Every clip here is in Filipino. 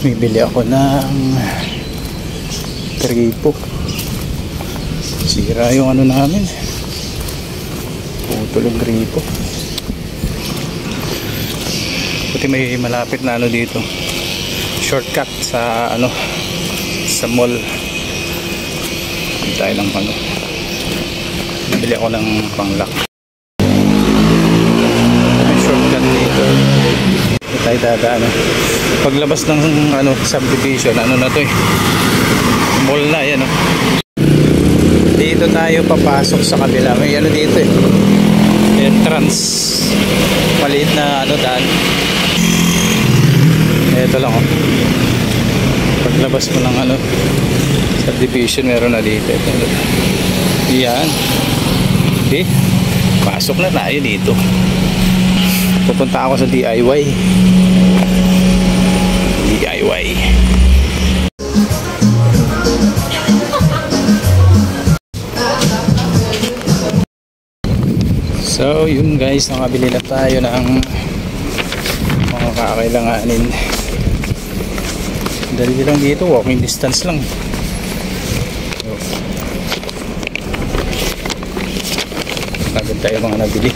Bibili ako ng gripo. Sira yung ano namin. Putol yung gripo. Buti may malapit na ano dito. Shortcut sa ano, sa mall. Hindi tayo ng ano. Bibili ako ng panglock. May shortcut dito. Hindi tayo dadaan. Paglabas ng ano, subdivision, ano na to eh. Mall na yan oh. Dito tayo papasok sa kabila. May ano dito eh. Entrance. Maliit na ano daan. Ito lang oh. Paglabas mo ng ano, subdivision, meron na dito. Ito. Yan. Okay. Pasok na tayo dito. Pupunta ako sa DIY. DIY. So yun guys, nakabili na tayo ng mga kakailanganin. Dali lang dito, walking distance lang. Agad tayo mga nabili.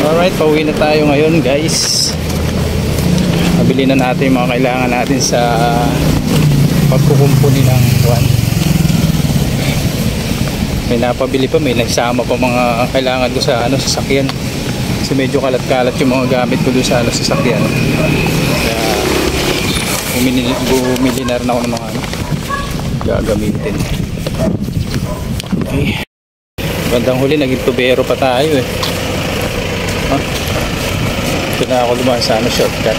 Alright, pauwi na tayo ngayon guys. Nabili na natin yung mga kailangan natin sa pagkukumpuni ng buwan. May napabili pa, may nagsama pa mga kailangan ko sa ano, sasakyan. Kasi medyo kalat-kalat yung mga gamit ko doon sa ano, sasakyan. Kaya bumili na rin ako ng mga ano, gagamitin. Okay. Bandang huli naging tubero pa tayo eh. Ito na ako dumaan sa ano, shortcut.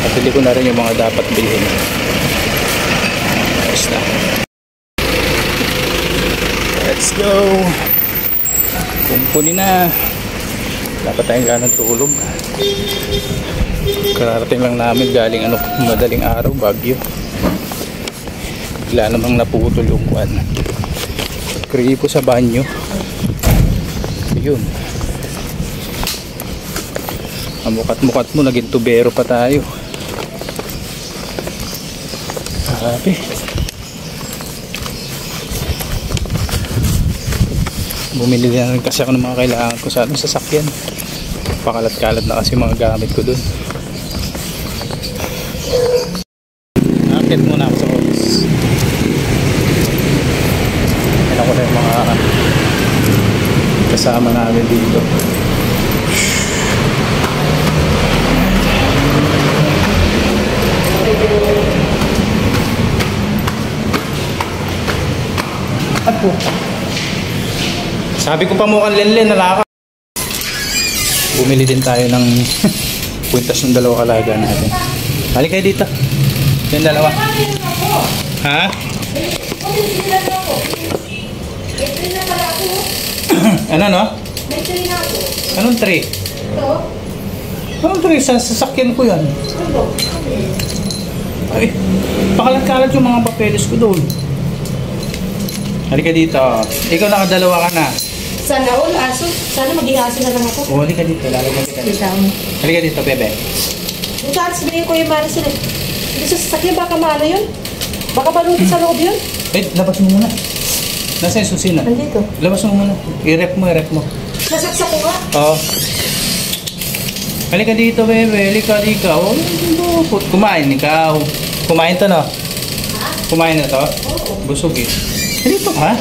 Napili ko na rin yung mga dapat bilhin. Ayos na. Let's go. Kumpuni na. Dapat tayong ganang tulog. Kararating lang namin galing ano, madaling araw, Baguio. Bigla namang naputol yung kuwan. Gripo sa banyo. Yun. Ang mukat-mukat mo, naging tubero pa tayo. Grabe. Bumili na rin kasi ako ng mga kailangan ko sa sasakyan. Pakalat-kalat na kasi mga gamit ko dun. Nakakit muna ako sa office. Kailan ko na yung mga kasama namin dito. Ako. Sabi ko pa mukhang lenlen na laka. Bumili din tayo ng kwintas ng dalawa kalaga natin. Hali kayo dito. Yung dalawa. Ha? Ano no? Anong tray? Anong tray? Sa sasakyan ko yan. Ay, pakalat-kalat yung mga papeles ko doon. Halika dito. Ikaw nakadalawa ka na. Sana all aso. Sana maging aso na lang ako. O, halika dito. Lalagyan kita dito. Halika dito, bebe. Yung saan sabihin ko yung mana sila. Hindi sa sasakyan, baka mana yun? Baka balutin sa loob yun? Eh, labas mo muna. Nasa yung susi na? Nandito. Labas mo muna. I-rep mo, i-rep mo. Nasaksak ko nga? Oo. Halika dito, bebe. Halika, halika. Oh, kumain, ikaw. Kumain to, no? Ha? Kumain na to? Oo. Busog eh. Dito ka?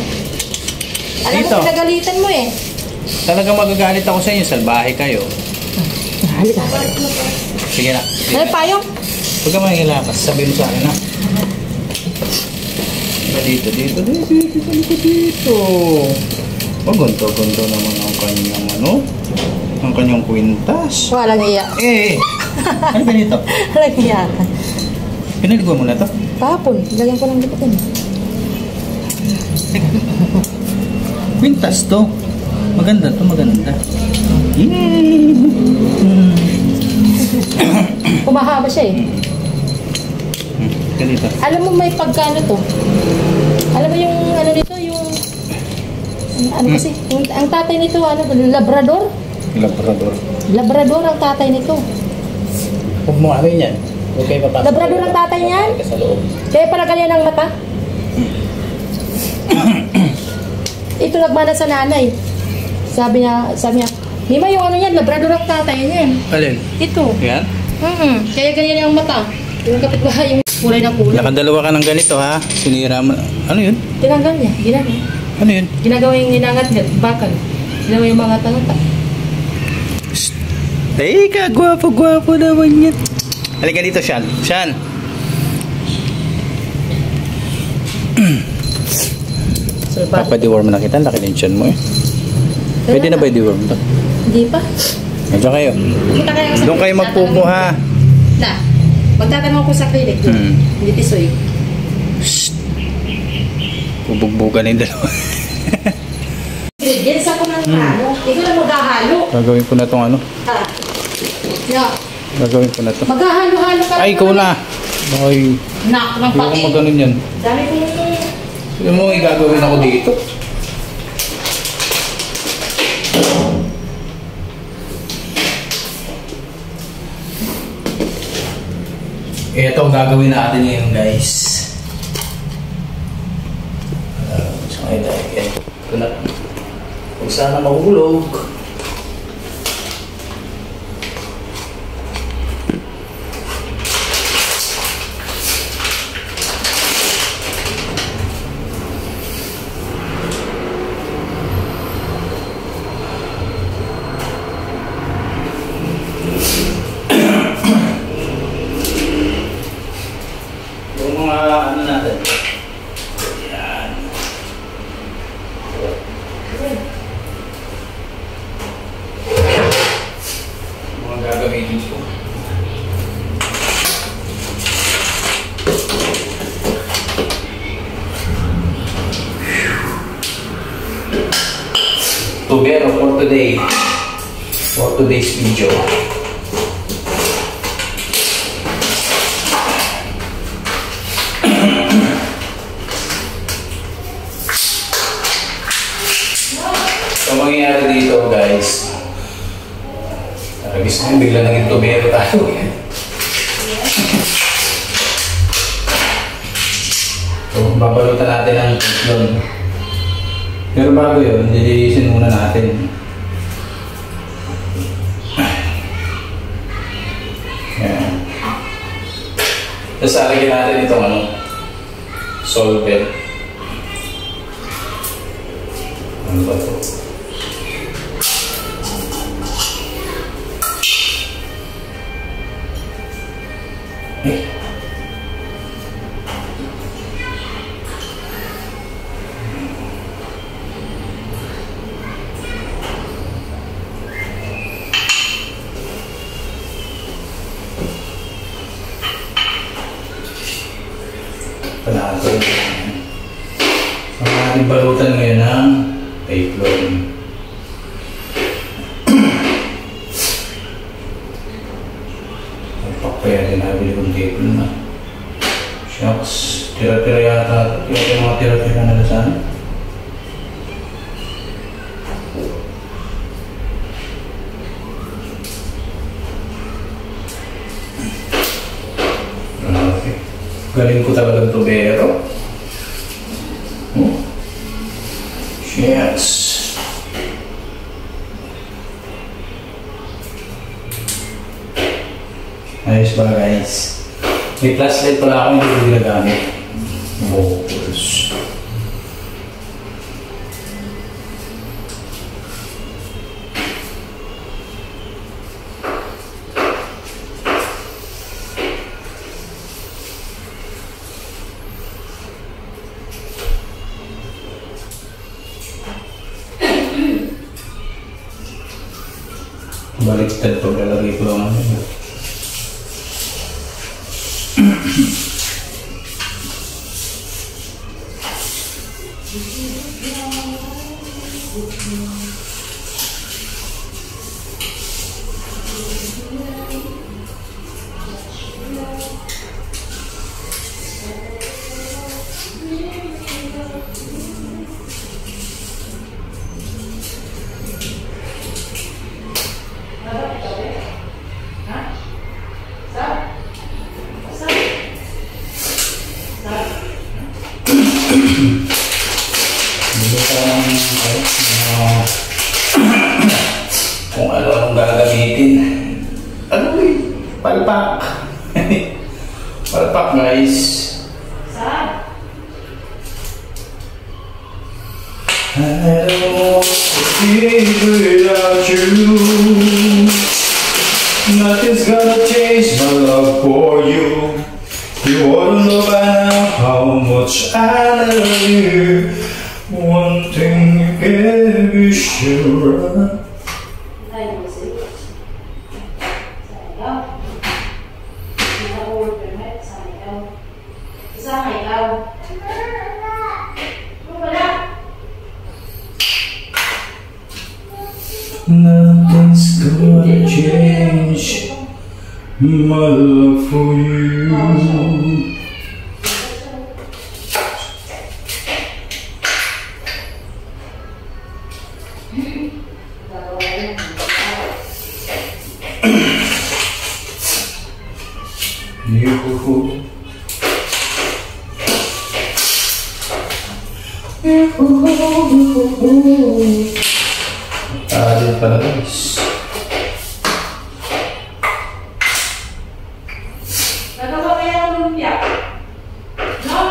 Alam dito. mo, pinagalitan mo eh. Talagang magagalit ako sa inyo. Salbahe kayo. Halika. Sige na. Ano payong? Huwag ka mangilakas. Sabi mo sa akin, ha? Dito, dito, dito, dito, dito, dito. Magunto-gunto naman ang kanyang ano? Ang kanyang kwintas. Walang iya. Eh, ano ba dito? Walang iya. Pinaligo mo na to? Kapon. Lagyan ko lang liputin. Kwintas to. Maganda to, maganda. Kumahaba siya eh. Ganito. Alam mo may pagkano to? Alam mo yung ano nito, yung Ano kasi, ang tatay nito, ano, Labrador? Labrador. Labrador ang tatay nito. Huwag mo ano yan. Huwag kayo papasok. Labrador ang tatay niyan? Sa loob. Kaya pala ganyan ang mata? Ito nagmana sa nanay. Sabi niya, Mima, yung ano yan, Labrador ang tatay niyan. Alin? Ito. Yan? Kaya ganyan yung mata. Yung kapitbahay, yung kulay na kulay. Nakadalawa ka ng ganito ha. Sinira mo. Ano yun? Tinanggal niya, ginagawa. Ano yun? Ginagawa yung inangat niya, bakal. Ginagawa yung mga tangata. Ay, kagwapo-gwapo naman yan. Halika dito, Sean. Sean. So, Papadiworm na kita. Laki din tiyan mo eh. Pwede na ba i-deworm to? Hindi pa. Medyo kayo. Kita kayo sa Doon kayo magpupo ha. Na. Magtatanong ko sa clinic. Hindi tisoy. Bubugbugan yung dalawa. Ingredients ako ng halo. Ikaw na maghahalo. Gagawin ko na tong ano. Yeah. Gagawin ko na to. Maghahalo-halo ka. Ay, ikaw na. Ay, Nak, ng hindi ko pati. maganon yan. Dami kong... Sige mo, gagawin ako dito. Ito ang gagawin natin ngayon, guys. So, ito na. Huwag sana mahulog. Yung mga ano natin. Yan. Mga gagamitin ko. Tubero for today. For today's video. So, mangyayari dito, guys. Taragis na yun, bigla naging tubero tayo. So, babalutan natin ang doon. Pero bago yun, nililisin muna natin. Yan. Tapos alagyan natin itong ano, solvent. Ano ba ito? Eh. Panalo. Ang ating balutan ngayon ng Teflon. Kaya din nabili kong Teflon na. Shucks, tira-tira yata. Yung mga tira-tira na lasan. Okay. Galing ko talagang tubero. Oh. Yes. Ayos ba, guys? May flashlight pala ako hindi ko ginagamit. Focus. Baliktad paglalagay ko lang ano. Palpak! Palpak guys! Saan? I don't want to live without you. Nothing's gonna change my love for you. You ought to know by now how much I love you. One thing you can be sure. Tayo mo siya. Saan ikaw? Hindi na work permit. Saan ikaw? Saan ikaw? Ano pala? Nothing's gonna change my love for you. Din pala guys. Nagawa kaya ang lumpia? No?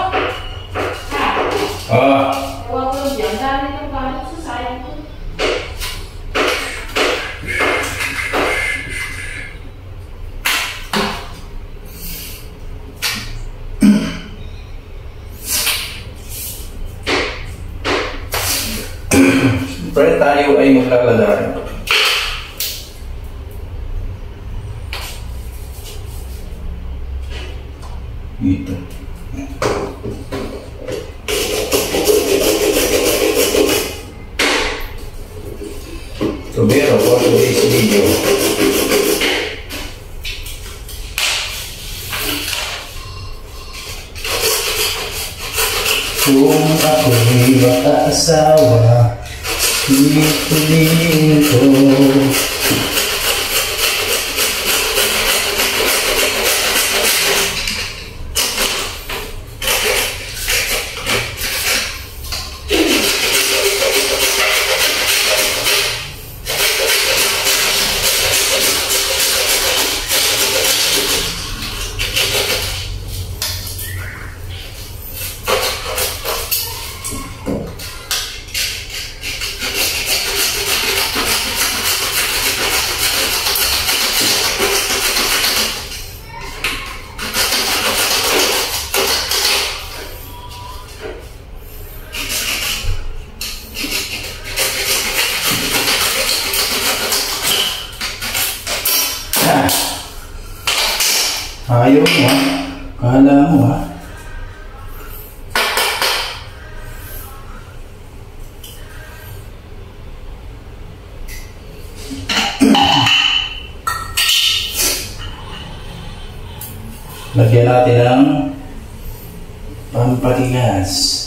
Ha? Nagawa ko lumpia. Ang dami ng balot sa sayang ko. Siyempre tayo ay maglalagay. Dito. So, pero for today's video, kung ako'y makaasawa, piliin ko. Ayaw mo ha? Kala mo ha? Lagyan natin ng pampatigas.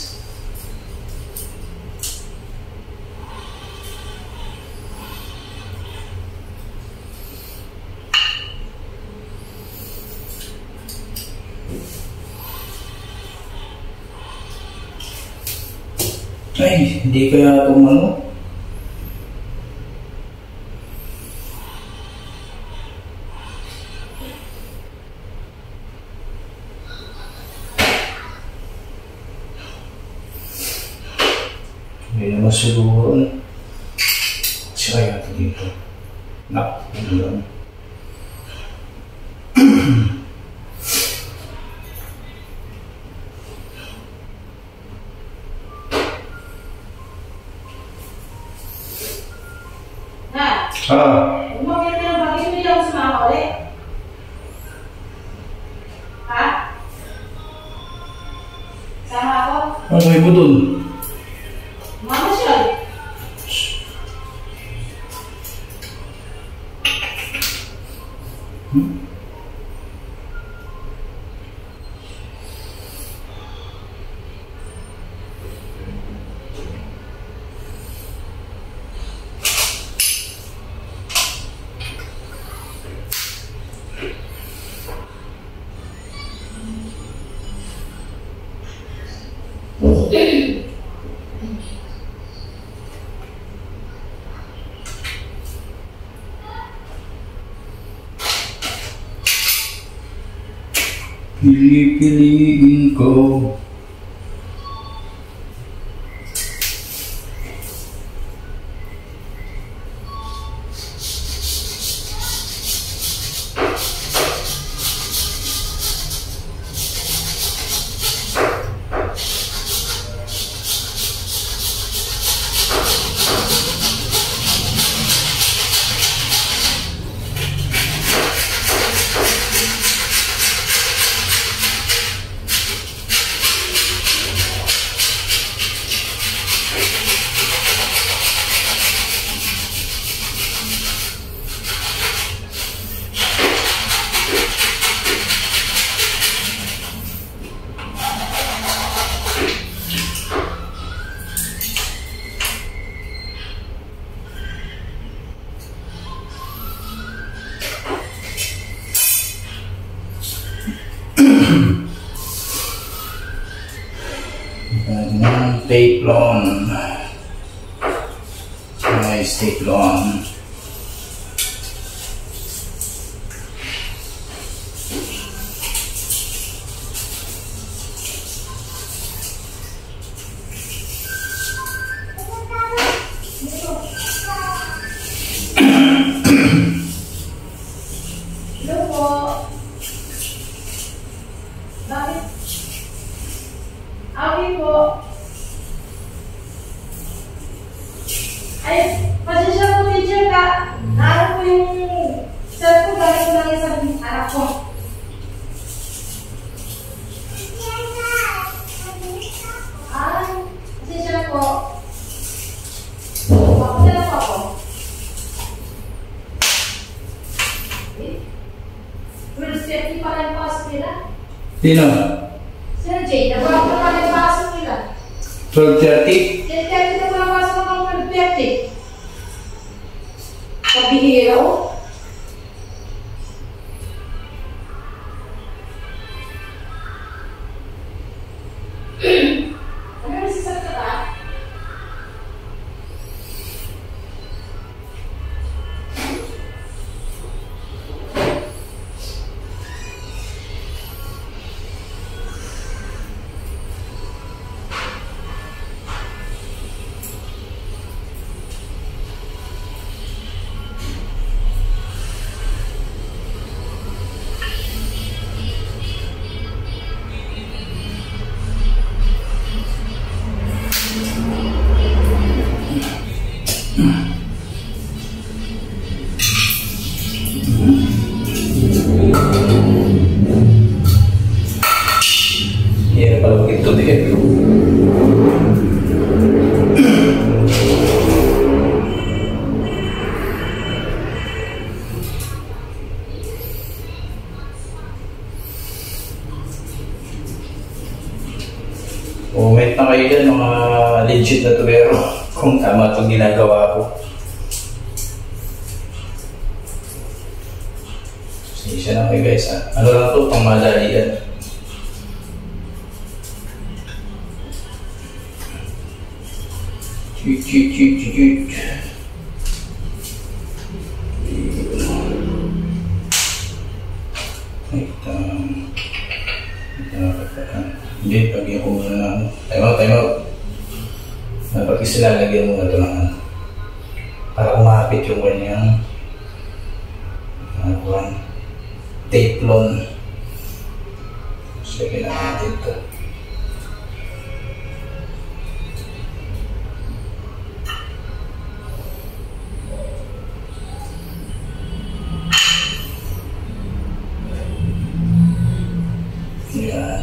Ay, hindi kaya itong ano? Hindi naman siguro. Kasi kaya ito dito. Nak, hindi lang. Umakyat ka na ba? Hindi ako sumama ulit. Ha? Sama ako? Ano mo dun? Mama siya. Pili-piliin ko. Teflon. Nice Teflon. Hello po. Bakit? Awi po. Ay, pasensya po teacher ka. Naano po yung cellphone galing lang yung sa anak ko. Ay, pasensya po. Bakit na po ako? Will safety pa rin pasok nila? Sino? Sir Jay, nabawag pa rin pasok nila. 12:30? Sir Jay, nabawag pasok ng 12:30. Pabihiraw? Ano na si Sir Kata? Yan pala ito din. Comment na kayo dyan, mga legit na tubero, kung tama itong ginagawa ko. Siya na kayo guys, ha? Ano lang ito, pang madali yan. Chut, chut, chut, chut, chut. Hindi, pagyan ko muna na ano. Time out. Pag isilalagyan mo na ito ng ano. Para kumapit yung kanyang Teflon. Sige na natin ito. Yan.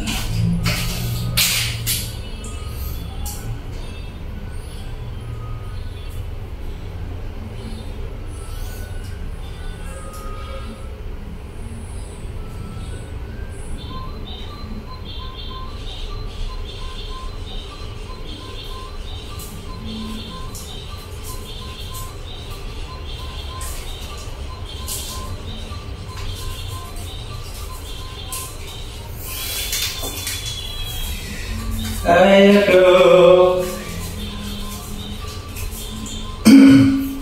Ay, ako.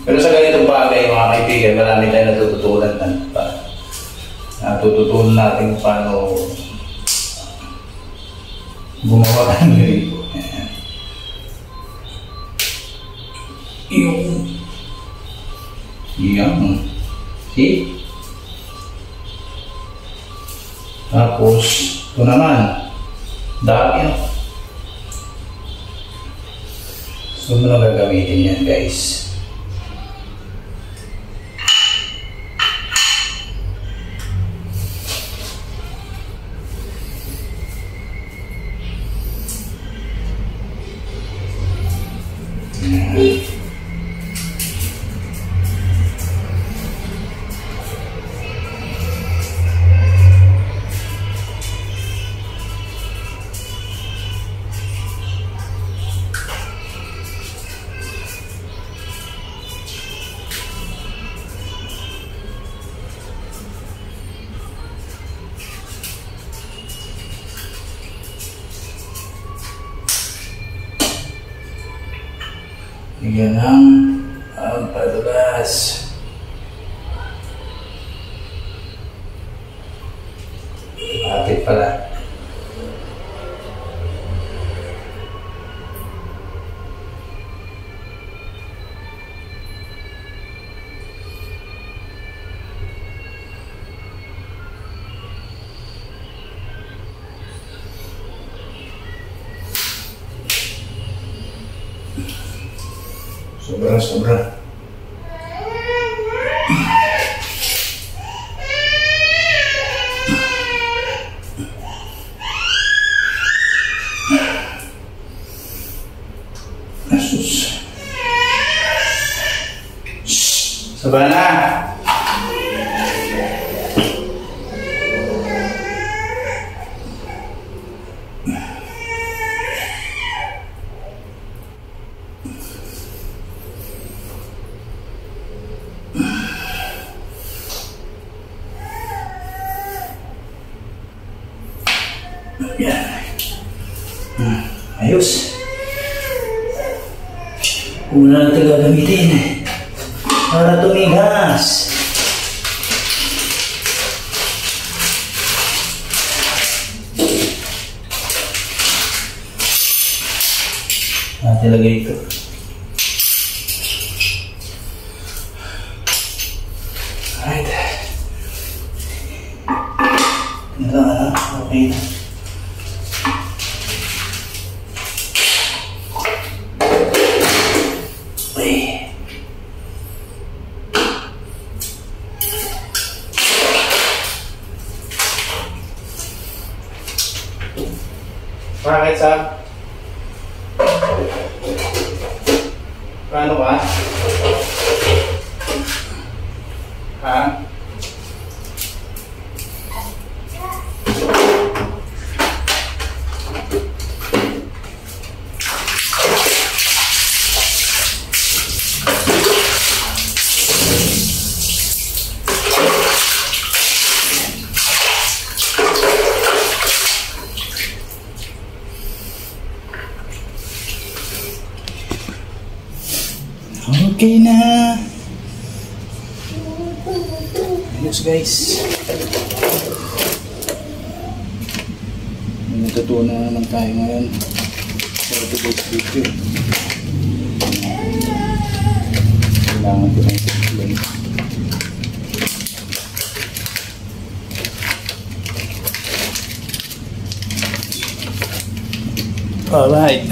Pero sa ganitong bagay, mga kaibigan, marami tayong natututunan natin paano Gumawa ka ng gripo. Ayan. Yan. See? Tapos, ito naman. Dami. So, mo na gagamitin yan, guys. Yan ang padulas. Kapit pala. Sobra. Asus. Sabar na. Yan. Ayos. Una natin gagamitin para tumigas. Natin lagay ito. Alright. Ito na. Okay na. Bakit, Sam? Paano ba? Ha? Okay na. Ayos, guys. May natutunan naman tayo ngayon for today's video. Kailangan ko ng explain. Alright.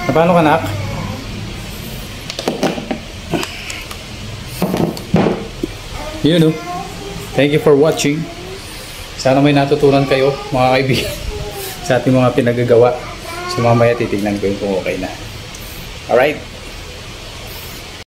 Paano ka, nak? Yun, thank you for watching. Sana may natutunan kayo, mga kaibigan, sa ating mga pinagagawa. So mamaya titignan ko yung kung okay na. Alright?